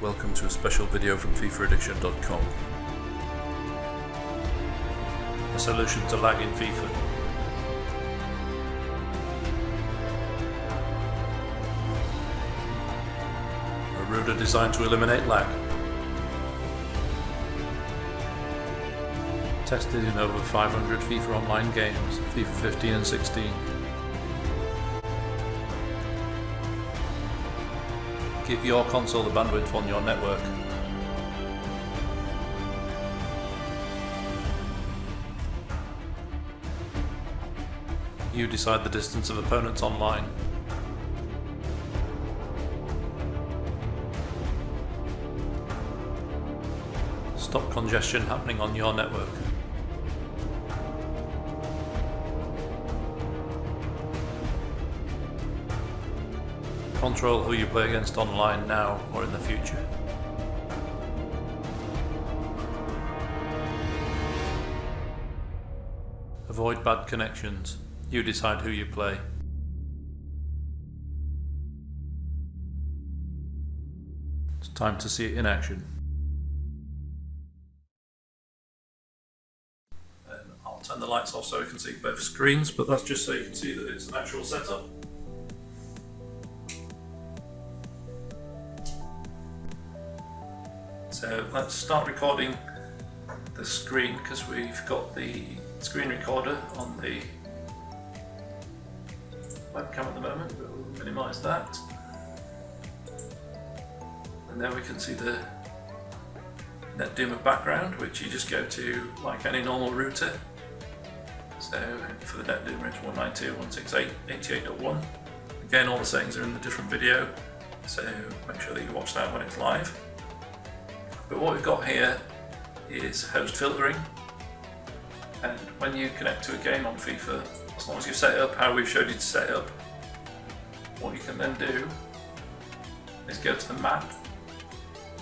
Welcome to a special video from FIFAaddiction.com. A solution to lag in FIFA. A router designed to eliminate lag. Tested in over 500 FIFA online games, FIFA 15 and 16. Give your console the bandwidth on your network. You decide the distance of opponents online. Stop congestion happening on your network. Control who you play against online now or in the future. Avoid bad connections. You decide who you play. It's time to see it in action. And I'll turn the lights off so we can see both screens, but that's just so you can see that it's an actual setup. So let's start recording the screen because we've got the screen recorder on the webcam at the moment, but we'll minimise that. And then we can see the Netduma background, which you just go to like any normal router. So for the Netduma it's 192.168.88.1. Again, all the settings are in the different video, so make sure that you watch that when it's live. But what we've got here is host filtering, and when you connect to a game on FIFA, as long as you set it up how we've showed you to set it up, what you can then do is go to the map,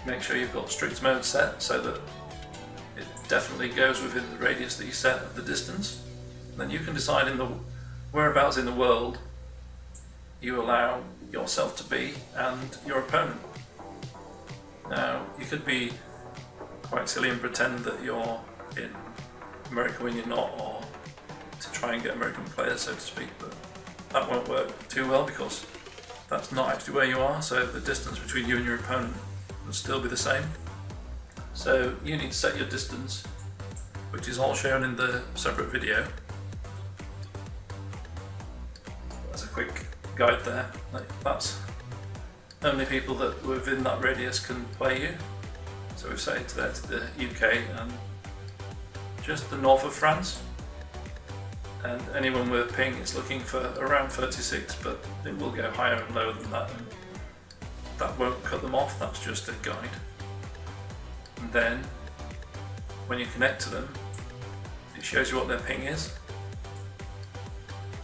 make sure you've got strict mode set so that it definitely goes within the radius that you set of the distance. And then you can decide in the whereabouts in the world you allow yourself to be and your opponent. Now, you could be quite silly and pretend that you're in America when you're not, or to try and get American players, so to speak, but that won't work too well because that's not actually where you are, so the distance between you and your opponent will still be the same. So you need to set your distance, which is all shown in the separate video. That's a quick guide there. That's only people that were within that radius can play you. So we've set it to the UK and just the north of France. And anyone with a ping is looking for around 36, but it will go higher and lower than that. And that won't cut them off, that's just a guide. And then when you connect to them, it shows you what their ping is.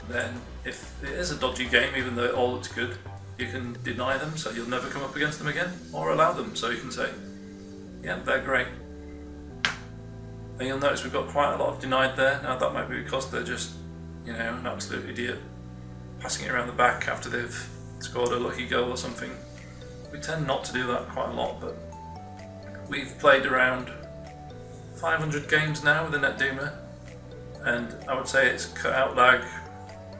And then if it is a dodgy game, even though it all looks good, you can deny them so you'll never come up against them again, or allow them so you can say, yeah, they're great. And you'll notice we've got quite a lot of denied there. Now that might be because they're just, an absolute idiot passing it around the back after they've scored a lucky goal or something. We tend not to do that quite a lot, but we've played around 500 games now with the Netduma, and I would say it's cut out lag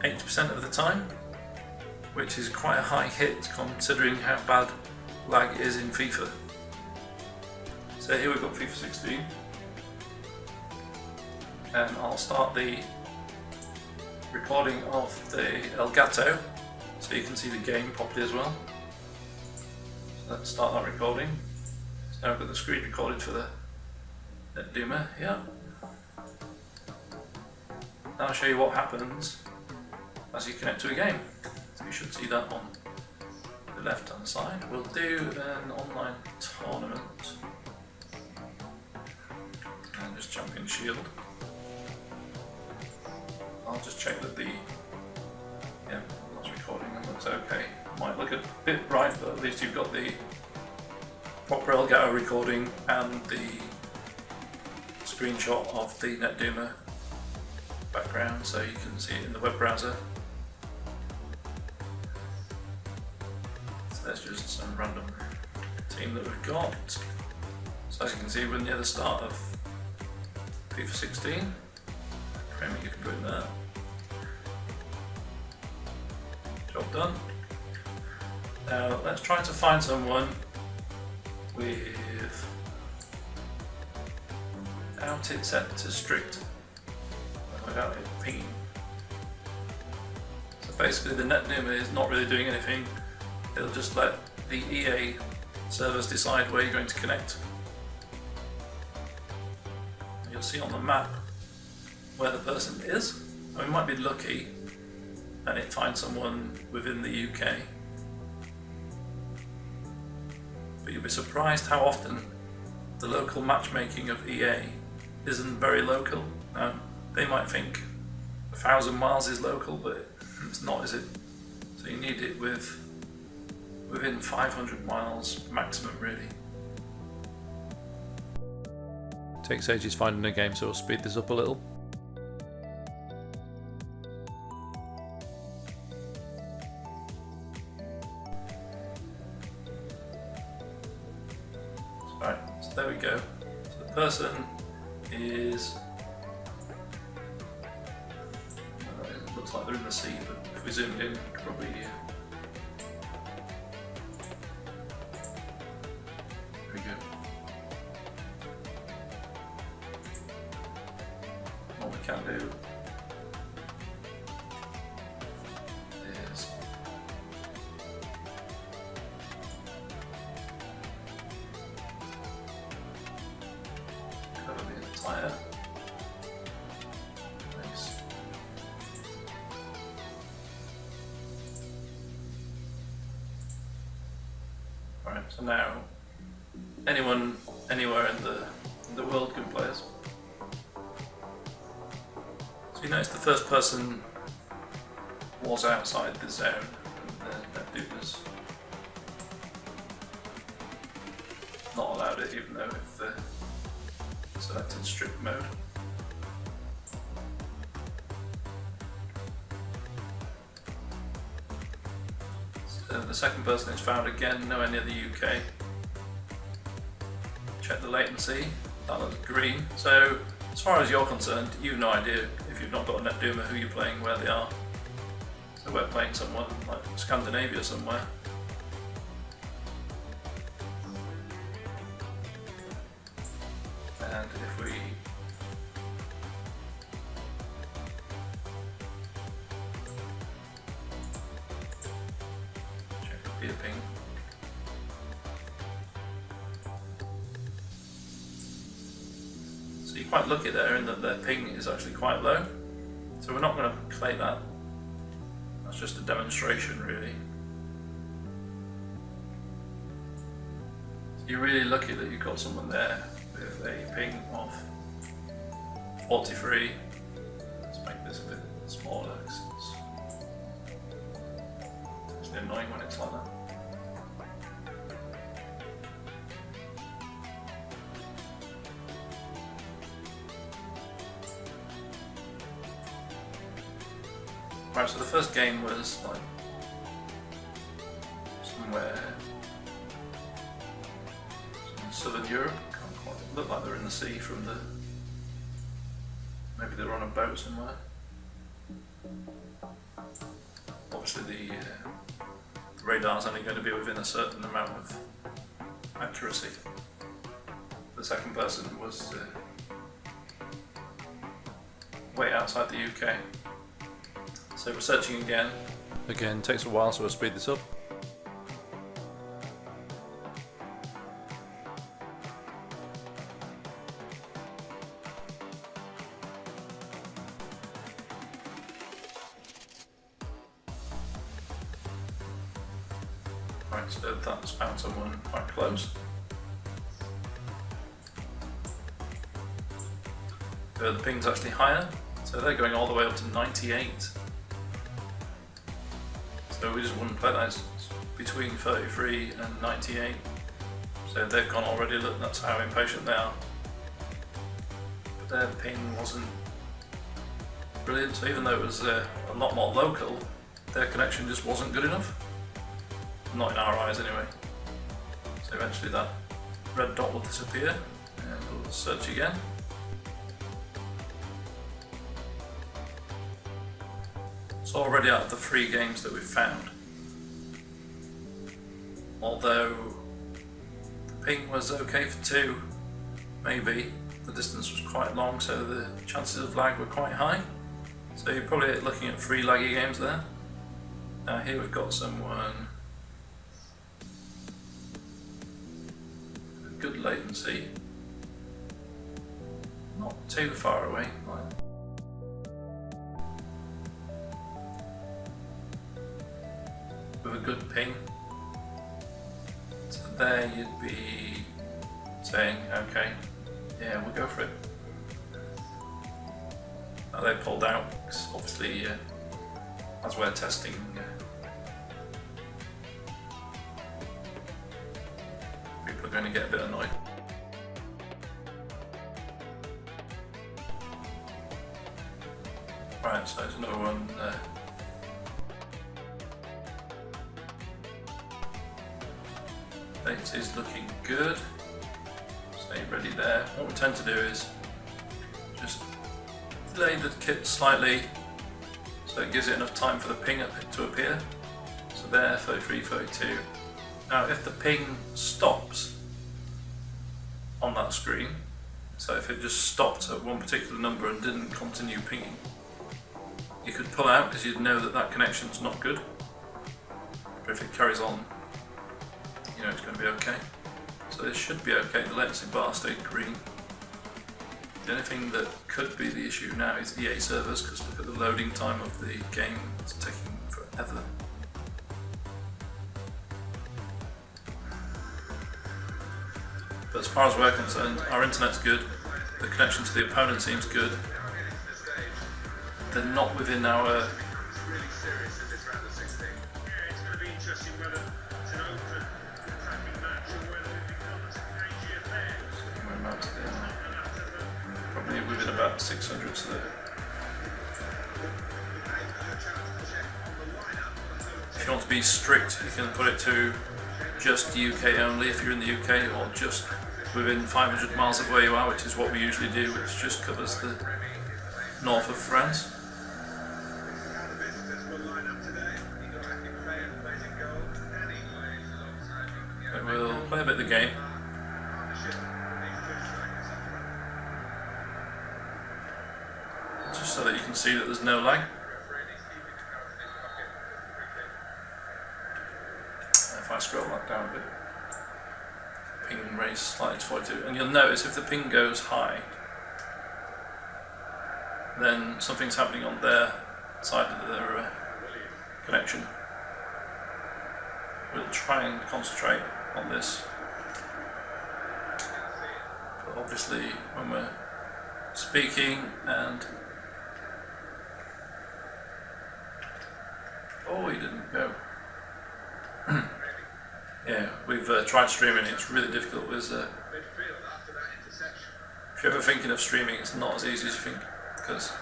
80% of the time, which is quite a high hit considering how bad lag is in FIFA. So here we've got FIFA 16, and I'll start the recording of the Elgato so you can see the game properly as well. So let's start that recording. So now I've got the screen recorded for the Netduma, yeah. Now I'll show you what happens as you connect to a game. You should see that on the left hand side. We'll do an online tournament and just Champion Shield. I'll just check that that's recording and looks okay. Might look a bit bright, but at least you've got the proper Elgato recording and the screenshot of the Netduma background so you can see it in the web browser. So there's just some random team that we've got. So as you can see, we're near the start of FIFA 16. Framing, you can go in there. Job done. Now let's try to find someone without it set to strict, without it pinging. So basically the Netduma is not really doing anything. It'll just let the EA servers decide where you're going to connect. You'll see on the map where the person is. And we might be lucky and it finds someone within the UK. But you'll be surprised how often the local matchmaking of EA isn't very local. They might think 1,000 miles is local, but it's not, is it? So you need it within 500 miles maximum, really. Takes ages finding a game, so we'll speed this up a little. Right, so there we go. So the person is, it looks like they're in the sea, but if we zoomed in, probably there we go. What we can do is cover the entire place. Alright, so now anyone anywhere in the world can play us. So you notice the first person was outside the zone, and the Netduma's not allowed it, even though if the selected strict mode. So the second person is found again, nowhere near the UK. Check the latency, that looks green. So as far as you're concerned, you've no idea, if you've not got a Netduma, who you're playing, where they are. So we're playing someone like Scandinavia somewhere. And if we check the peer ping, so you're quite lucky there in that their ping is actually quite low. So we're not going to play that. That's just a demonstration, really. So you're really lucky that you've got someone there with a ping of 43. Let's make this a bit smaller because it's actually annoying when it's like that. Right, so the first game was like somewhere in southern Europe. Can't quite look like they're in the sea from the. Maybe they're on a boat somewhere. Obviously, the radar's only going to be within a certain amount of accuracy. The second person was way outside the UK. So we're searching again. Again, takes a while, so we'll speed this up. Right, so that's found someone quite close. The ping's actually higher, so they're going all the way up to 98. So we just wouldn't play that. It's between 33 and 98. So they've gone already, look, that's how impatient they are. But their ping wasn't brilliant, so even though it was a lot more local, their connection just wasn't good enough. Not in our eyes anyway. So eventually that red dot will disappear and we'll search again. It's already out of the 3 games that we've found. Although the ping was okay for 2, maybe, the distance was quite long, so the chances of lag were quite high. So you're probably looking at 3 laggy games there. Now here we've got someone with good latency, not too far away. With a good ping. So there you'd be saying, okay, yeah, we'll go for it. Now they pulled out, because obviously as we're testing, people are going to get a bit annoyed. Right, so there's another one. Data is looking good. Stay ready there. What we tend to do is just delay the kit slightly so it gives it enough time for the ping to appear. So there, 33, 32. Now if the ping stops on that screen, so if it just stopped at one particular number and didn't continue pinging, you could pull out because you'd know that that connection's not good. But if it carries on, you know it's going to be okay. So this should be okay. The latency bar stayed green. The only thing that could be the issue now is EA servers, because look at the loading time of the game, it's taking forever. But as far as we're concerned, our internet's good, the connection to the opponent seems good. They're not within our probably within about 600, so if you want to be strict, you can put it to just UK only if you're in the UK, or just within 500 miles of where you are, which is what we usually do, which just covers the north of France. So we'll play a bit of the game. Just so that you can see that there's no lag. If I scroll that down a bit, ping raised slightly to 42, and you'll notice if the ping goes high, then something's happening on their side of their connection. We'll try and concentrate on this, but obviously when we're speaking and oh, he didn't go. Yeah, we've tried streaming. It's really difficult. If you're ever thinking of streaming, it's not as easy as you think, because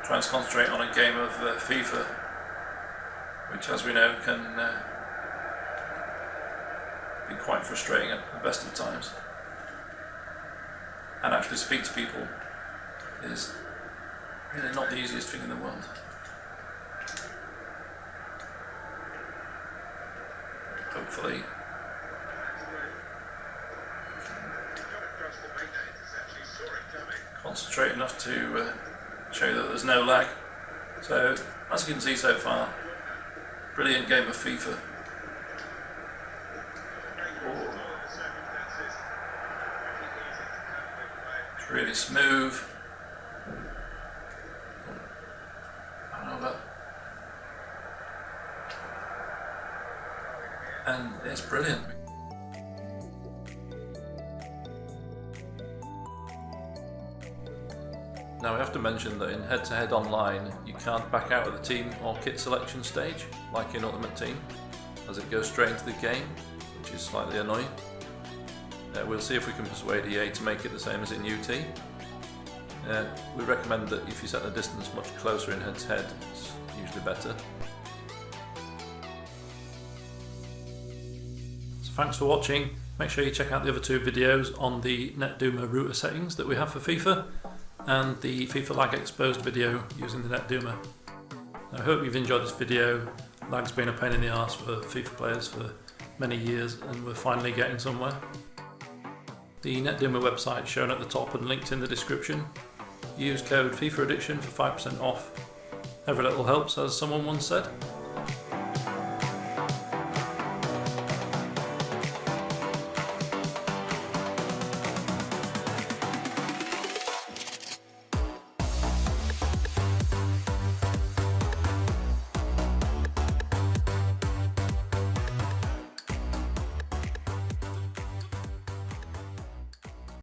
trying to concentrate on a game of FIFA, which as we know can be quite frustrating at the best of times, and actually speak to people is really not the easiest thing in the world. Hopefully concentrate enough to show you that there's no lag. So as you can see so far, brilliant game of FIFA. It's really smooth. And it's brilliant. Now we have to mention that in head-to-head online you can't back out of the team or kit selection stage like in Ultimate Team, as it goes straight into the game, which is slightly annoying. We'll see if we can persuade EA to make it the same as in UT. We recommend that if you set the distance much closer in head-to-head, it's usually better. Thanks for watching. Make sure you check out the other two videos on the Netduma router settings that we have for FIFA, and the FIFA lag exposed video using the Netduma. I hope you've enjoyed this video. Lag's been a pain in the arse for FIFA players for many years, and we're finally getting somewhere. The Netduma website is shown at the top and linked in the description. Use code FIFA Addiction for 5% off. Every little helps, as someone once said.